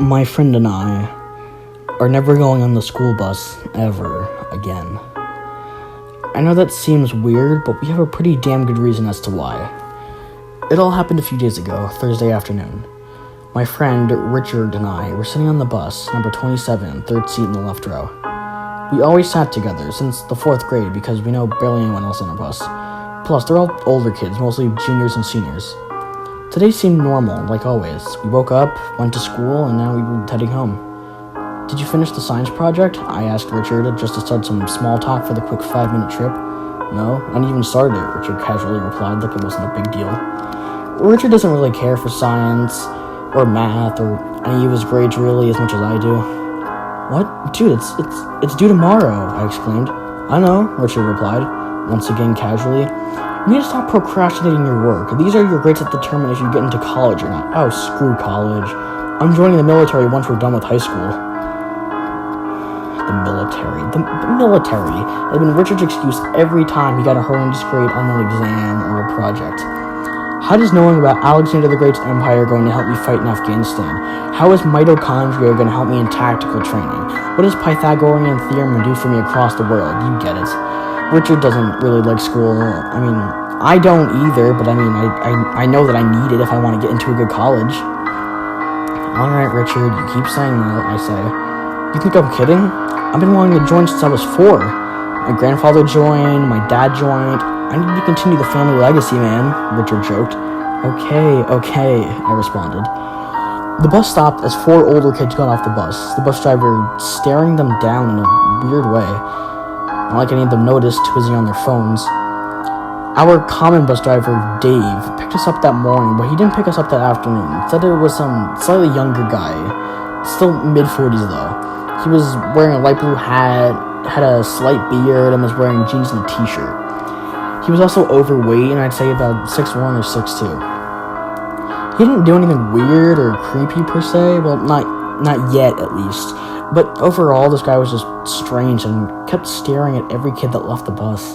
My friend and I are never going on the school bus ever again. I know that seems weird, but we have a pretty damn good reason as to why. It all happened a few days ago, Thursday afternoon. My friend Richard and I were sitting on the bus, number 27, third seat in the left row. We always sat together since the 4th grade because we know barely anyone else on our bus. Plus, they're all older kids, mostly juniors and seniors. Today seemed normal, like always. We woke up, went to school, and now we were heading home. Did you finish the science project? I asked Richard, just to start some small talk for the quick 5-minute trip. No, I didn't even start it, Richard casually replied like it wasn't a big deal. Richard doesn't really care for science, or math, or any of his grades really as much as I do. What? Dude, it's due tomorrow, I exclaimed. I know, Richard replied, once again casually. You need to stop procrastinating your work. These are your grades that determine if you get into college or not. Oh, screw college. I'm joining the military once we're done with high school. The military has been Richard's excuse every time he got a horrendous grade on an exam or a project. How does knowing about Alexander the Great's empire going to help me fight in Afghanistan? How is mitochondria going to help me in tactical training? What does Pythagorean theorem do for me across the world? You get it. Richard doesn't really like school. I mean, I don't either, but I know that I need it if I want to get into a good college. Alright, Richard, you keep saying that, I say. You think I'm kidding? I've been wanting to join since I was 4. My grandfather joined, my dad joined. I need to continue the family legacy, man, Richard joked. Okay, I responded. The bus stopped as 4 older kids got off the bus, the bus driver staring them down in a weird way. Not like any of them noticed, busy on their phones. Our common bus driver, Dave, picked us up that morning, but he didn't pick us up that afternoon. Instead, it was some slightly younger guy, still mid-40s though. He was wearing a light blue hat, had a slight beard, and was wearing jeans and a t-shirt. He was also overweight, and I'd say about 6'1 or 6'2. He didn't do anything weird or creepy per se, well, not yet at least. But overall, this guy was just strange and kept staring at every kid that left the bus.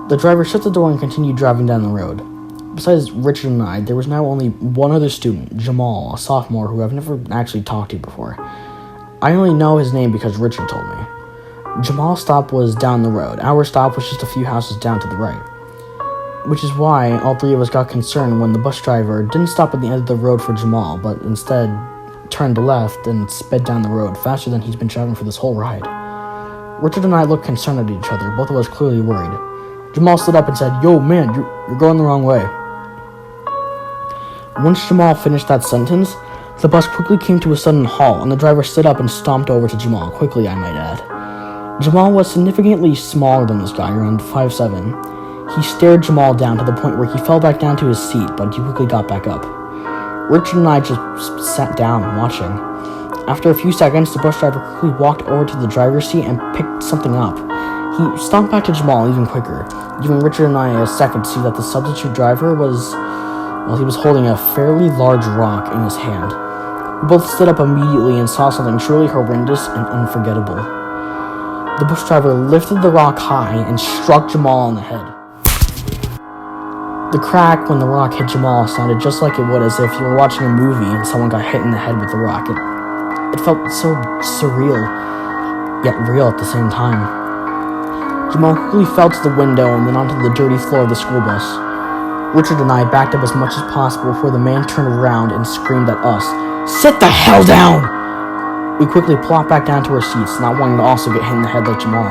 The driver shut the door and continued driving down the road. Besides Richard and I, there was now only one other student, Jamal, a sophomore who I've never actually talked to before. I only know his name because Richard told me. Jamal's stop was down the road. Our stop was just a few houses down to the right. Which is why all 3 of us got concerned when the bus driver didn't stop at the end of the road for Jamal, but instead turned left and sped down the road faster than he's been driving for this whole ride. Richard and I looked concerned at each other, both of us clearly worried. Jamal stood up and said, "Yo, man, you're going the wrong way." Once Jamal finished that sentence, the bus quickly came to a sudden halt, and the driver stood up and stomped over to Jamal, quickly I might add. Jamal was significantly smaller than this guy, around 5'7". He stared Jamal down to the point where he fell back down to his seat, but he quickly got back up. Richard and I just sat down, watching. After a few seconds, the bus driver quickly walked over to the driver's seat and picked something up. He stomped back to Jamal even quicker, giving Richard and I a second to see that the substitute driver he was holding a fairly large rock in his hand. We both stood up immediately and saw something truly horrendous and unforgettable. The bus driver lifted the rock high and struck Jamal on the head. The crack when the rock hit Jamal sounded just like it would as if you were watching a movie and someone got hit in the head with the rock. It felt so surreal, yet real at the same time. Jamal quickly fell to the window and then onto the dirty floor of the school bus. Richard and I backed up as much as possible before the man turned around and screamed at us, "Sit the hell down!" We quickly plopped back down to our seats, not wanting to also get hit in the head like Jamal.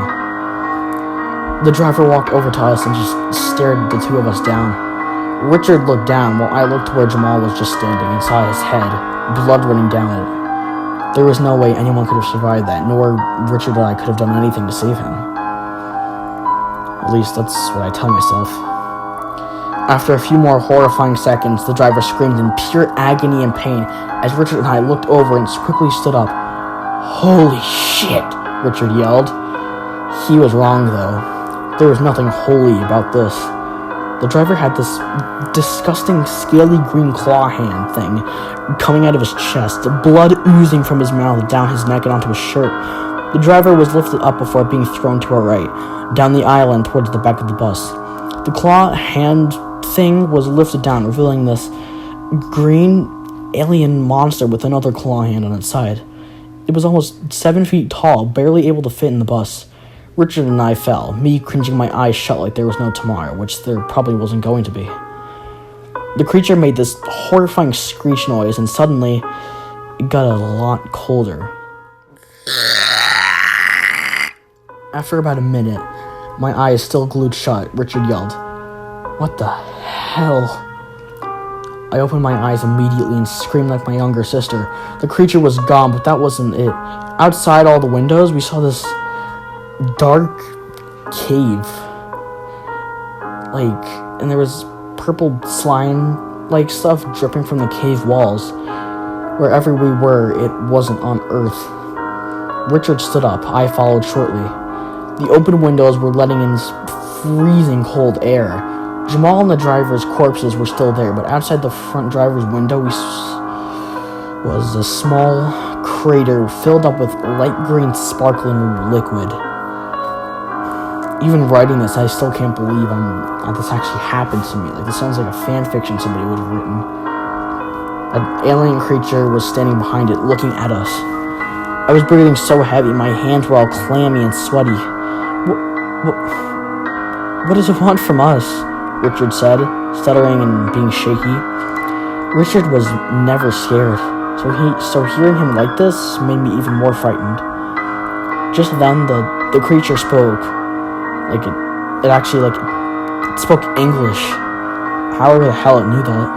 The driver walked over to us and just stared the 2 of us down. Richard looked down while I looked to where Jamal was just standing and saw his head, blood running down it. There was no way anyone could have survived that, nor Richard or I could have done anything to save him. At least that's what I tell myself. After a few more horrifying seconds, the driver screamed in pure agony and pain as Richard and I looked over and quickly stood up. "Holy shit," Richard yelled. He was wrong, though. There was nothing holy about this. The driver had this disgusting scaly green claw hand thing coming out of his chest, blood oozing from his mouth down his neck and onto his shirt. The driver was lifted up before being thrown to our right, down the aisle and towards the back of the bus. The claw hand thing was lifted down, revealing this green alien monster with another claw hand on its side. It was almost 7 feet tall, barely able to fit in the bus. Richard and I fell, me cringing my eyes shut like there was no tomorrow, which there probably wasn't going to be. The creature made this horrifying screech noise, and suddenly, it got a lot colder. After about a minute, my eyes still glued shut, Richard yelled, "What the hell?" I opened my eyes immediately and screamed like my younger sister. The creature was gone, but that wasn't it. Outside all the windows, we saw this dark cave. And there was purple slime-like stuff dripping from the cave walls. Wherever we were, it wasn't on Earth. Richard stood up. I followed shortly. The open windows were letting in freezing cold air. Jamal and the driver's corpses were still there, but outside the front driver's window was a small crater filled up with light green sparkling liquid. Even writing this, I still can't believe this actually happened to me. This sounds like a fan fiction somebody would have written. An alien creature was standing behind it, looking at us. I was breathing so heavy, my hands were all clammy and sweaty. What does it want from us?" Richard said, stuttering and being shaky. Richard was never scared, so hearing him like this made me even more frightened. Just then, the creature spoke. It spoke English. However the hell it knew that.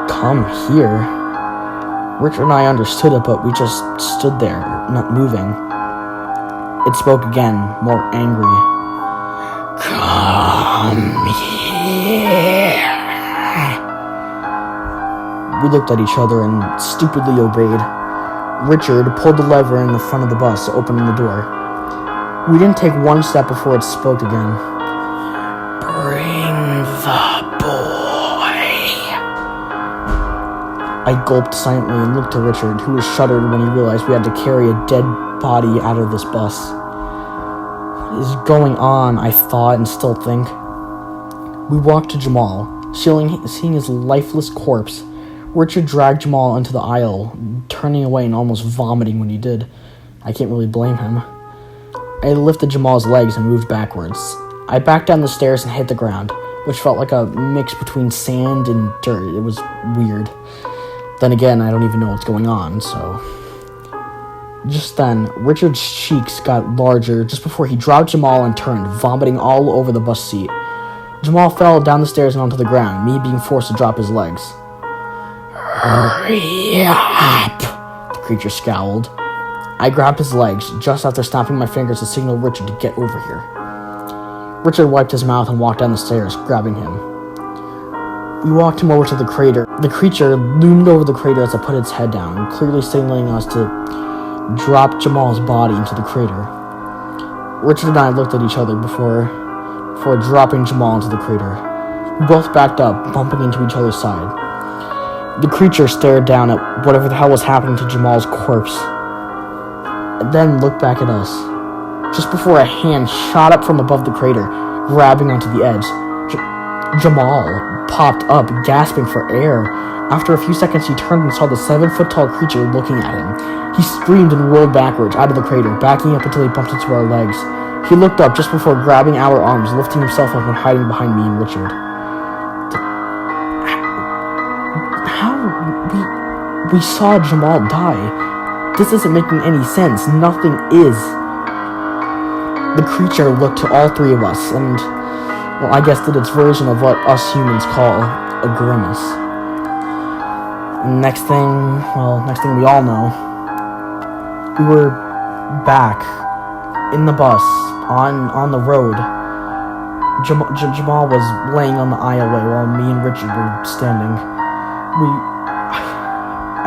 "Come here?" Richard and I understood it, but we just stood there, not moving. It spoke again, more angry. "Come here." We looked at each other and stupidly obeyed. Richard pulled the lever in the front of the bus, opening the door. We didn't take one step before it spoke again. "Bring the boy." I gulped silently and looked to Richard, who was shuddered when he realized we had to carry a dead body out of this bus. What is going on, I thought and still think. We walked to Jamal, seeing his lifeless corpse. Richard dragged Jamal into the aisle, turning away and almost vomiting when he did. I can't really blame him. I lifted Jamal's legs and moved backwards. I backed down the stairs and hit the ground, which felt like a mix between sand and dirt. It was weird. Then again, I don't even know what's going on, so... Just then, Richard's cheeks got larger just before he dropped Jamal and turned, vomiting all over the bus seat. Jamal fell down the stairs and onto the ground, me being forced to drop his legs. "Hurry up!" the creature scowled. I grabbed his legs, just after snapping my fingers to signal Richard to get over here. Richard wiped his mouth and walked down the stairs, grabbing him. We walked him over to the crater. The creature loomed over the crater as it put its head down, clearly signaling us to drop Jamal's body into the crater. Richard and I looked at each other before dropping Jamal into the crater. We both backed up, bumping into each other's side. The creature stared down at whatever the hell was happening to Jamal's corpse, and then looked back at us. Just before a hand shot up from above the crater, grabbing onto the edge. Jamal popped up, gasping for air. After a few seconds, he turned and saw the 7-foot-tall creature looking at him. He screamed and rolled backwards out of the crater, backing up until he bumped into our legs. He looked up just before grabbing our arms, lifting himself up and hiding behind me and Richard. We saw Jamal die. This isn't making any sense. Nothing is. The creature looked to all three of us and, well, I guess did its version of what us humans call a grimace. And next thing we all know, we were back in the bus on the road. Jamal was laying on the aisleway while me and Richard were standing.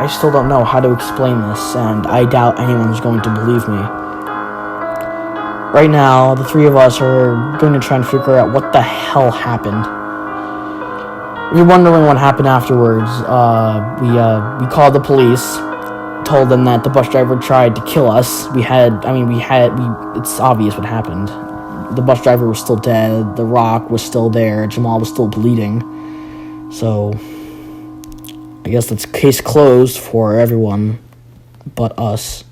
I still don't know how to explain this, and I doubt anyone's going to believe me. Right now, the three of us are going to try and figure out what the hell happened. If you're wondering what happened afterwards, we called the police, told them that the bus driver tried to kill us. It's obvious what happened. the bus driver was still dead, the rock was still there, Jamal was still bleeding. So I guess that's case closed for everyone but us.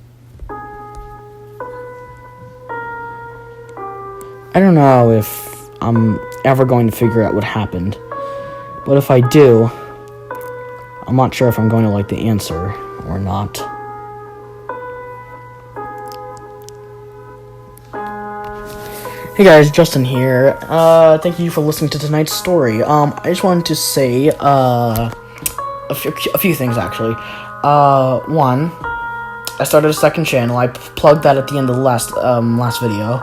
I don't know if I'm ever going to figure out what happened, but if I do, I'm not sure if I'm going to like the answer or not. Hey guys, Justin here. Thank you for listening to tonight's story. I just wanted to say a few things actually. One, I started a second channel. I plugged that at the end of the last video,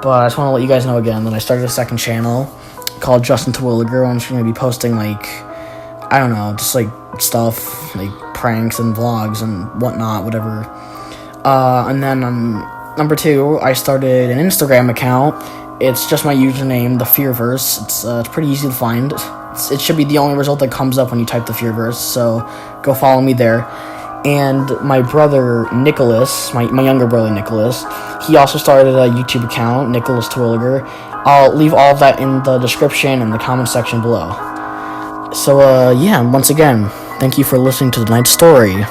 but I just want to let you guys know again that I started a second channel called Justin Terwilliger. I'm just going to be posting like, I don't know, just like stuff like pranks and vlogs and whatnot, whatever. And then number two, I started an Instagram account. It's just my username, the Fearverse. It's pretty easy to find. It should be the only result that comes up when you type the Fearverse, so go follow me there. And my brother, Nicholas, my younger brother, Nicholas, he also started a YouTube account, Nicholas Terwilliger. I'll leave all of that in the description and the comment section below. So, yeah, once again, thank you for listening to tonight's story.